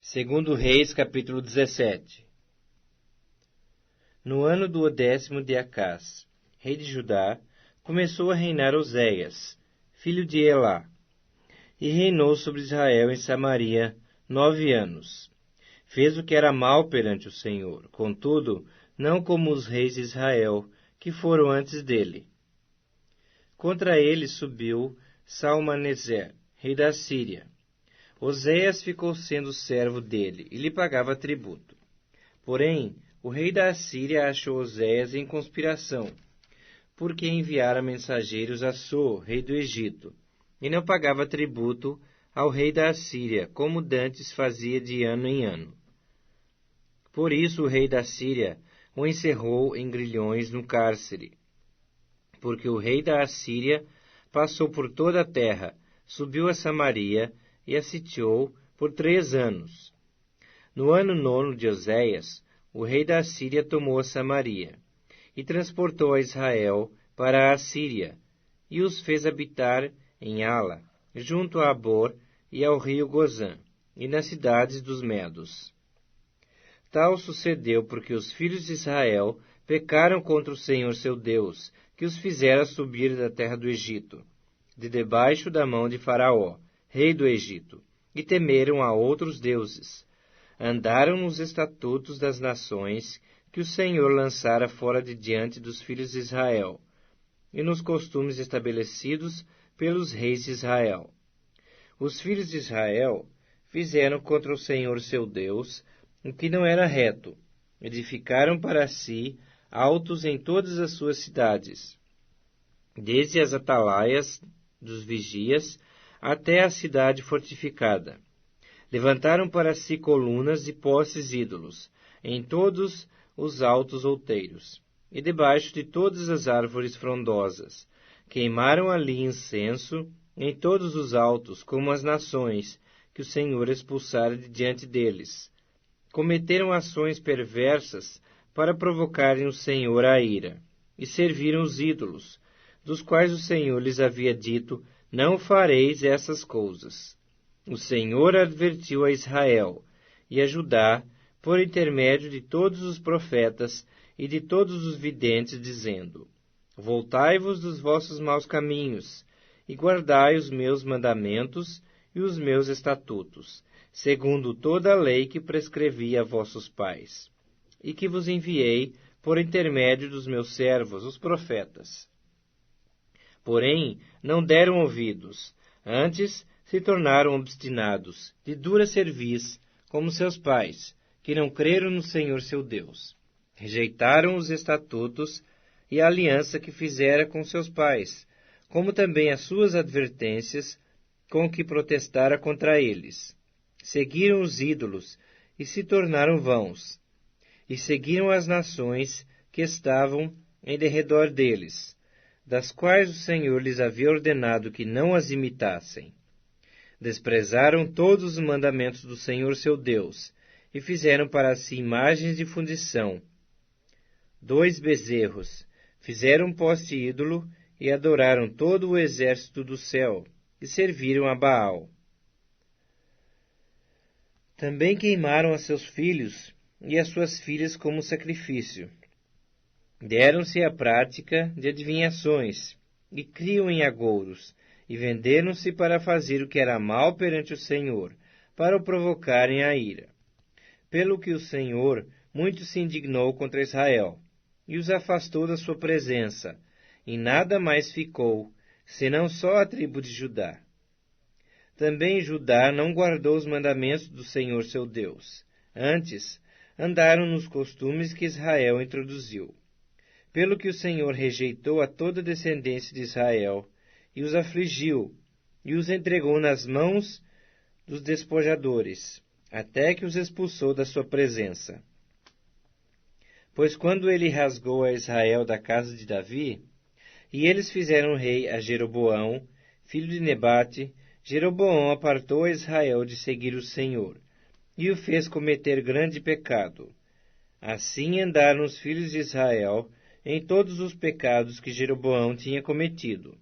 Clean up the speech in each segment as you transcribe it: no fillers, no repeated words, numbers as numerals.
Segundo Reis, capítulo 17. No ano do 10º de Acás, rei de Judá, começou a reinar Oséias, filho de Elá, e reinou sobre Israel em Samaria 9 anos. Fez o que era mal perante o Senhor, contudo, não como os reis de Israel, que foram antes dele. Contra ele subiu Salmaneser, rei da Síria. Oséias ficou sendo servo dele e lhe pagava tributo. Porém, o rei da Assíria achou Oséias em conspiração, porque enviara mensageiros a So, rei do Egito, e não pagava tributo ao rei da Assíria, como dantes fazia de ano em ano. Por isso o rei da Síria o encerrou em grilhões no cárcere, porque o rei da Assíria passou por toda a terra, subiu a Samaria e a sitiou por 3 anos. No ano 9 de Oséias, o rei da Assíria tomou a Samaria, e transportou a Israel para a Assíria, e os fez habitar em Ala, junto a Abor e ao rio Gozã, e nas cidades dos Medos. Tal sucedeu porque os filhos de Israel pecaram contra o Senhor seu Deus, que os fizera subir da terra do Egito, de debaixo da mão de Faraó, rei do Egito, e temeram a outros deuses. Andaram nos estatutos das nações que o Senhor lançara fora de diante dos filhos de Israel, e nos costumes estabelecidos pelos reis de Israel. Os filhos de Israel fizeram contra o Senhor seu Deus o que não era reto, edificaram para si altos em todas as suas cidades, desde as atalaias dos vigias até a cidade fortificada. Levantaram para si colunas e postes ídolos em todos os altos outeiros, e debaixo de todas as árvores frondosas. Queimaram ali incenso em todos os altos, como as nações que o Senhor expulsara de diante deles. Cometeram ações perversas para provocarem o Senhor à ira, e serviram os ídolos, dos quais o Senhor lhes havia dito: não fareis essas coisas. O Senhor advertiu a Israel e a Judá por intermédio de todos os profetas e de todos os videntes, dizendo: voltai-vos dos vossos maus caminhos, e guardai os meus mandamentos e os meus estatutos, segundo toda a lei que prescrevi a vossos pais, e que vos enviei por intermédio dos meus servos, os profetas. Porém, não deram ouvidos, antes se tornaram obstinados, de dura cerviz, como seus pais, que não creram no Senhor seu Deus. Rejeitaram os estatutos e a aliança que fizera com seus pais, como também as suas advertências com que protestara contra eles. Seguiram os ídolos e se tornaram vãos, e seguiram as nações que estavam em derredor deles, das quais o Senhor lhes havia ordenado que não as imitassem. Desprezaram todos os mandamentos do Senhor seu Deus, e fizeram para si imagens de fundição. 2 bezerros, fizeram um poste ídolo, e adoraram todo o exército do céu, e serviram a Baal. Também queimaram a seus filhos e as suas filhas como sacrifício. Deram-se à prática de adivinhações, e criam em agouros, e venderam-se para fazer o que era mal perante o Senhor, para o provocarem a ira. Pelo que o Senhor muito se indignou contra Israel, e os afastou da sua presença, e nada mais ficou, senão só a tribo de Judá. Também Judá não guardou os mandamentos do Senhor seu Deus. Antes, andaram nos costumes que Israel introduziu. Pelo que o Senhor rejeitou a toda a descendência de Israel, e os afligiu, e os entregou nas mãos dos despojadores, até que os expulsou da sua presença. Pois quando ele rasgou a Israel da casa de Davi, e eles fizeram rei a Jeroboão, filho de Nebate, Jeroboão apartou a Israel de seguir o Senhor, e o fez cometer grande pecado. Assim andaram os filhos de Israel em todos os pecados que Jeroboão tinha cometido.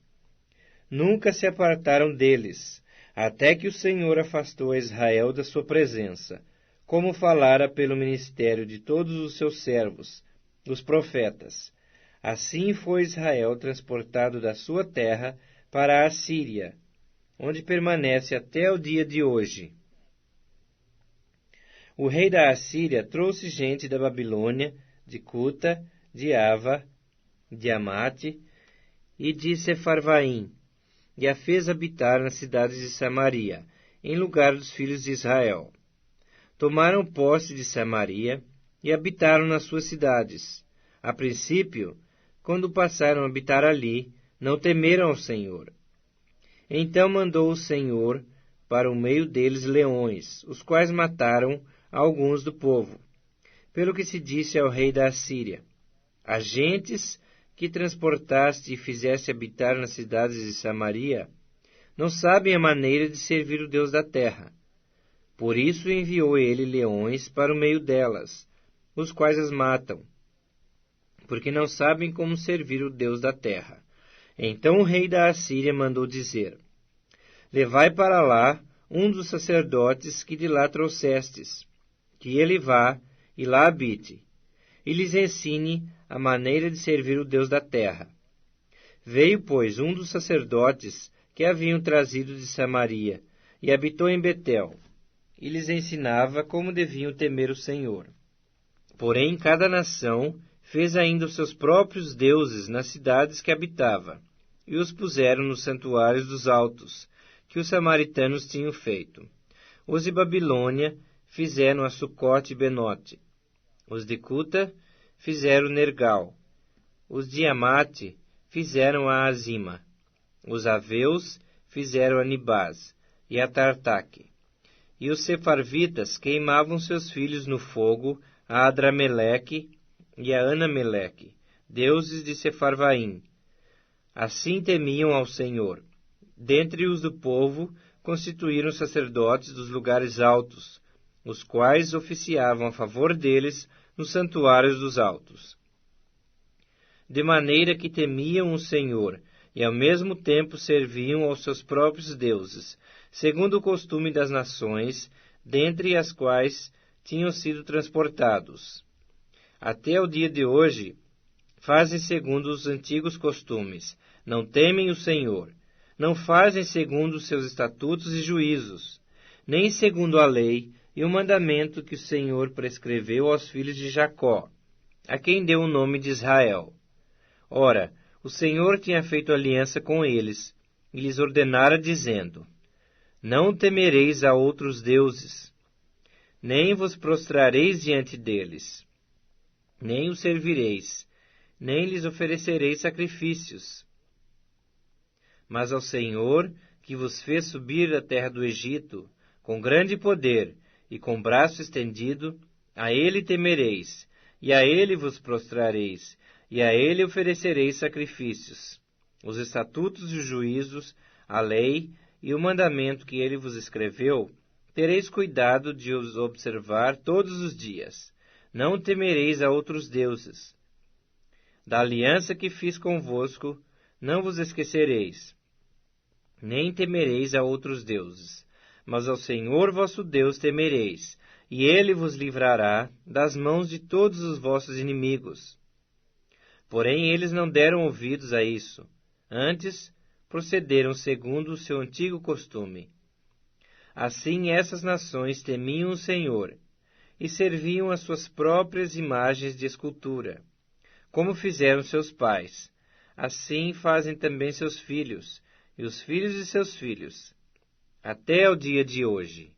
Nunca se apartaram deles, até que o Senhor afastou a Israel da sua presença, como falara pelo ministério de todos os seus servos, os profetas. Assim foi Israel transportado da sua terra para a Assíria, onde permanece até o dia de hoje. O rei da Assíria trouxe gente da Babilônia, de Cuta, de Ava, de Amate e de Sefarvaim, e a fez habitar nas cidades de Samaria, em lugar dos filhos de Israel. Tomaram posse de Samaria e habitaram nas suas cidades. A princípio, quando passaram a habitar ali, não temeram ao Senhor. Então mandou o Senhor para o meio deles leões, os quais mataram alguns do povo. Pelo que se disse ao rei da Assíria: as gentes que transportaste e fizeste habitar nas cidades de Samaria não sabem a maneira de servir o Deus da terra. Por isso enviou ele leões para o meio delas, os quais as matam, porque não sabem como servir o Deus da terra. Então o rei da Assíria mandou dizer: levai para lá um dos sacerdotes que de lá trouxestes, que ele vá e lá habite, e lhes ensine a maneira de servir o Deus da terra. Veio, pois, um dos sacerdotes que haviam trazido de Samaria, e habitou em Betel, e lhes ensinava como deviam temer o Senhor. Porém, cada nação fez ainda os seus próprios deuses nas cidades que habitava, e os puseram nos santuários dos altos, que os samaritanos tinham feito. Os de Babilônia fizeram a Sucote e Benote. Os de Cuta fizeram Nergal. Os de Amate fizeram a Azima. Os aveus fizeram a Nibás e a Tartaque. E os sefarvitas queimavam seus filhos no fogo a Adrameleque e a Anameleque, deuses de Sefarvaim. Assim temiam ao Senhor. Dentre os do povo constituíram sacerdotes dos lugares altos, os quais oficiavam a favor deles nos santuários dos altos. De maneira que temiam o Senhor, e ao mesmo tempo serviam aos seus próprios deuses, segundo o costume das nações, dentre as quais tinham sido transportados. Até o dia de hoje, fazem segundo os antigos costumes, não temem o Senhor, não fazem segundo os seus estatutos e juízos, nem segundo a lei e o mandamento que o Senhor prescreveu aos filhos de Jacó, a quem deu o nome de Israel. Ora, o Senhor tinha feito aliança com eles, e lhes ordenara, dizendo: não temereis a outros deuses, nem vos prostrareis diante deles, nem os servireis, nem lhes oferecereis sacrifícios. Mas ao Senhor, que vos fez subir da terra do Egito, com grande poder e com braço estendido, a ele temereis, e a ele vos prostrareis, e a ele oferecereis sacrifícios. Os estatutos e os juízos, a lei e o mandamento que ele vos escreveu, tereis cuidado de os observar todos os dias. Não temereis a outros deuses. Da aliança que fiz convosco, não vos esquecereis, nem temereis a outros deuses, mas ao Senhor vosso Deus temereis, e ele vos livrará das mãos de todos os vossos inimigos. Porém, eles não deram ouvidos a isso. Antes, procederam segundo o seu antigo costume. Assim, essas nações temiam o Senhor e serviam as suas próprias imagens de escultura, como fizeram seus pais. Assim fazem também seus filhos e os filhos de seus filhos, até o dia de hoje.